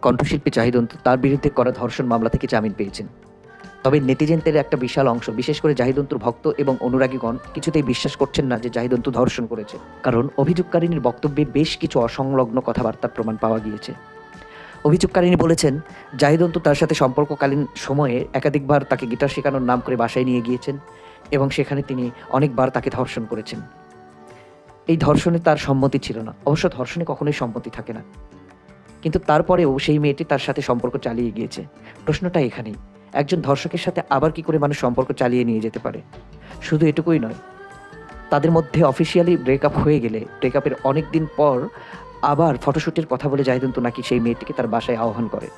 কণ্ঠশিল্পী জাহিদ অন্তু তার বিরুদ্ধে করা ধর্ষণ মামলা থেকে জামিন পেয়েছেন। তবে নেটিজেনদের একটা বিশাল অংশ, বিশেষ করে জাহিদ অন্তুর ভক্ত এবং অনুরাগীগণ কিছুতেই বিশ্বাস করছেন না যে জাহিদ অন্তু ধর্ষণ করেছে। কারণ অভিযোগকারিনীর বক্তব্যে বেশ কিছু অসংলগ্ন কথাবার্তার প্রমাণ পাওয়া গিয়েছে। অভিযোগকারিনী বলেছেন, জাহিদ অন্তু তার সাথে সম্পর্ককালীন সময়ে একাধিকবার তাকে গিটার শেখানোর নাম করে বাসায় নিয়ে গিয়েছেন এবং সেখানে তিনি অনেকবার তাকে ধর্ষণ করেছেন। এই ধর্ষণে তার সম্মতি ছিল না। অবশ্য ধর্ষণে কখনোই সম্মতি থাকে না, কিন্তু তারপরেও সেই মেয়েটি তার সাথে সম্পর্ক চালিয়ে গিয়েছে। প্রশ্নটা এখানেই, একজন ধর্ষকের সাথে আবার কি করে মানুষ সম্পর্ক চালিয়ে নিয়ে যেতে পারে? শুধু এটুকুই নয়, তাদের মধ্যে অফিসিয়ালি ব্রেকআপ হয়ে গেলে ব্রেকআপের অনেক দিন পর আবার ফটোশ্যুটের কথা বলে জাহিদ অন্তু নাকি সেই মেয়েটিকে তার বাসায় আহ্বান করে।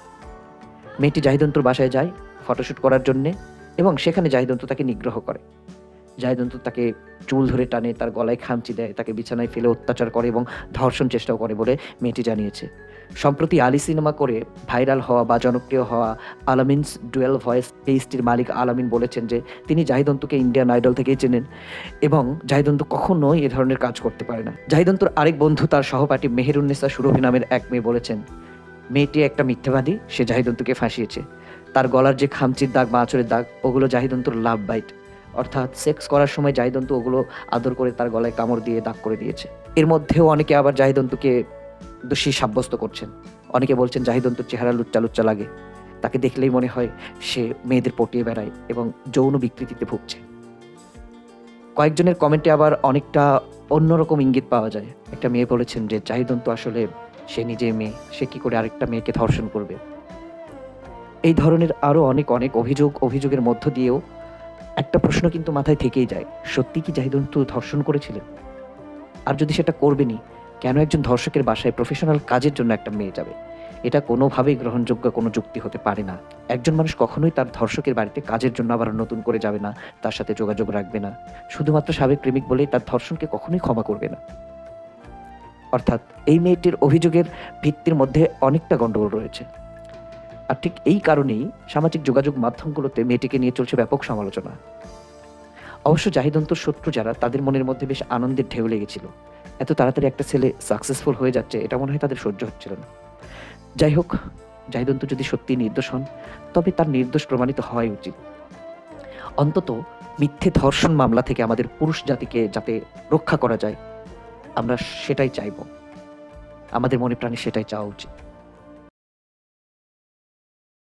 মেয়েটি জাহিদ অন্তুর বাসায় যায় ফটোশ্যুট করার জন্যে এবং সেখানে জাহিদ অন্তু তাকে নিগ্রহ করে। জাহিদ অন্তু তাকে চুল ধরে টানে, তার গলায় খামচি দেয়, তাকে বিছানায় ফেলে অত্যাচার করে এবং ধর্ষণ চেষ্টাও করে বলে মেয়েটি জানিয়েছে। সম্প্রতি আলী সিনেমা করে ভাইরাল হওয়া বা জনপ্রিয় হওয়া আলামিনস ডুয়েল ভয়েস পেজটির মালিক আলামিন বলেছেন যে তিনি জাহিদ অন্তুকে ইন্ডিয়ান আইডল থেকেই চেনেন এবং জাহিদ অন্তু কখনোই এ ধরনের কাজ করতে পারে না। জাহিদ অন্তুর আরেক বন্ধু, তার সহপাঠী মেহেরুন্নেসা সুরভি নামের এক মেয়ে বলেছেন, মেয়েটি একটা মিথ্যাবাদী, সে জাহিদ অন্তুকে ফাঁসিয়েছে। তার গলার যে খামচির দাগ বা আঁচড়ের দাগ, ওগুলো জাহিদ অন্তুর লাভ বাইট, অর্থাৎ সেক্স করার সময় জাহিদ অন্তু ওগুলো আদর করে তার গলায় কামড় দিয়ে দাগ করে দিয়েছে। এর মধ্যেও অনেকে আবার জাহিদ অন্তুকে দোষী সাব্যস্ত করছেন। অনেকে বলছেন জাহিদ অন্তুর চেহারা লুচ্চা লুচ্চা লাগে, তাকে দেখলেই মনে হয় সে মেয়েদের পটিয়ে বেড়ায় এবং যৌন বিকৃতিতে ভুগছে। কয়েকজনের কমেন্টে আবার অনেকটা অন্যরকম ইঙ্গিত পাওয়া যায়। একটা মেয়ে বলেছেন যে জাহিদ অন্তু আসলে সে নিজে মেয়ে, সে কি করে আরেকটা মেয়েকে ধর্ষণ করবে। এই ধরনের আরও অনেক অনেক অভিযোগের মধ্য দিয়েও একটা প্রশ্ন কিন্তু মাথায় থেকেই যায়, সত্যি কি জাহিদ অন্তু ধর্ষণ করেছিলেন? আর যদি সেটা করবেনই, কেন একজন ধর্ষকের বাসায় প্রফেশনাল কাজের জন্য একটা মেয়ে যাবে? এটা কোনোভাবেই গ্রহণযোগ্য কোনো যুক্তি হতে পারে না। একজন মানুষ কখনোই তার ধর্ষকের বাড়িতে কাজের জন্য আবার নতুন করে যাবে না, তার সাথে যোগাযোগ রাখবে না, শুধুমাত্র সাবেক প্রেমিক বলেই তার ধর্ষণকে কখনোই ক্ষমা করবে না। অর্থাৎ এই মেয়েটির অভিযোগের ভিত্তির মধ্যে অনেকটা গণ্ডগোল রয়েছে। আর ঠিক এই কারণেই সামাজিক যোগাযোগ মাধ্যমগুলোতে মেয়েটিকে নিয়ে চলছে ব্যাপক সমালোচনা। অবশ্য জাহিদ অন্তুর শত্রু যারা, তাদের মনের মধ্যে বেশ আনন্দের ঢেউ লেগেছিল। এত তাড়াতাড়ি একটা ছেলে সাকসেসফুল হয়ে যাচ্ছে, এটা মনে হয় তাদের সহ্য হচ্ছিল না। যাই হোক, জাহিদ অন্তু যদি সত্যি নির্দোষ হন, তবে তার নির্দোষ প্রমাণিত হওয়াই উচিত। অন্তত মিথ্যে ধর্ষণ মামলা থেকে আমাদের পুরুষ জাতিকে যাতে রক্ষা করা যায়, আমরা সেটাই চাইব। আমাদের মনে প্রাণে সেটাই চাওয়া উচিত।